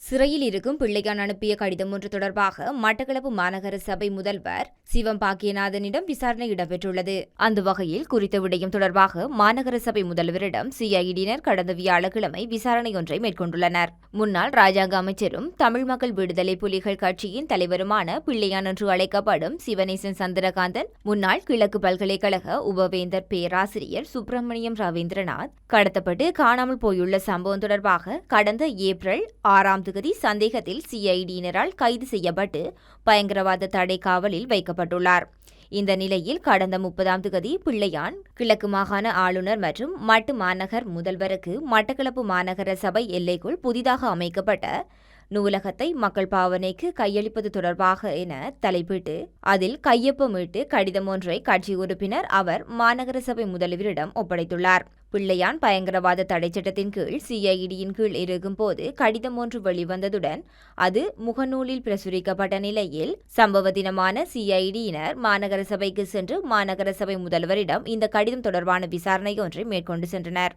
சிறையில் இருக்கும் பிள்ளையான் அனுப்பிய கடிதம் ஒன்று தொடர்பாக மட்டக்களப்பு மாநகர சபை முதல்வர் சிவம் பாக்கியநாதனிடம் விசாரணை இடம்பெற்றுள்ளது. அந்த வகையில் குறித்த விடயம் தொடர்பாக மாநகர சபை முதல்வரிடம் சிஐடியினர் கடந்த வியாழக்கிழமை விசாரணை ஒன்றை மேற்கொண்டுள்ளனர். முன்னாள் ராஜாங்க அமைச்சரும் தமிழ் மக்கள் விடுதலை புலிகள் கட்சியின் தலைவருமான பிள்ளையான் என்று அழைக்கப்படும் சிவனேசன் சந்திரகாந்தன், முன்னாள் கிழக்கு பல்கலைக்கழக உபவேந்தர் பேராசிரியர் சுப்பிரமணியம் ரவீந்திரநாத் கடத்தப்பட்டு காணாமல் போயுள்ள சம்பவம் தொடர்பாக கடந்த ஏப்ரல் 6 சந்தேகத்தில் சிஐடியினரால் கைது செய்யப்பட்டு பயங்கரவாத தடை காவலில் வைக்கப்பட்டுள்ளார். இந்த நிலையில் கடந்த 30 பிள்ளையான் கிழக்கு மாகாண ஆளுநர் மற்றும் மட்டு மாநகர் முதல்வருக்கு மட்டக்களப்பு மாநகர சபை எல்லைக்குள் புதிதாக அமைக்கப்பட்ட நூலகத்தை மக்கள் பாவனைக்கு கையளிப்பது தொடர்பாக என தலைப்பிட்டு அதில் கையொப்பமிட்டு கடிதம் ஒன்றை கட்சி உறுப்பினர் அவர் மாநகர சபை முதல்வரிடம் ஒப்படைத்துள்ளார். பிள்ளையான் பயங்கரவாத தடை சட்டத்தின் கீழ் சிஐடியின் கீழ் இருக்கும் போது கடிதம் ஒன்று வெளிவந்ததுடன் அது முகநூலில் பிரசுரிக்கப்பட்ட நிலையில் சம்பவ தினமான சிஐடியினர் மாநகர சபைக்கு சென்று மாநகர சபை முதல்வரிடம் இந்த கடிதம் தொடர்பான விசாரணை ஒன்றை மேற்கொண்டு சென்றனர்.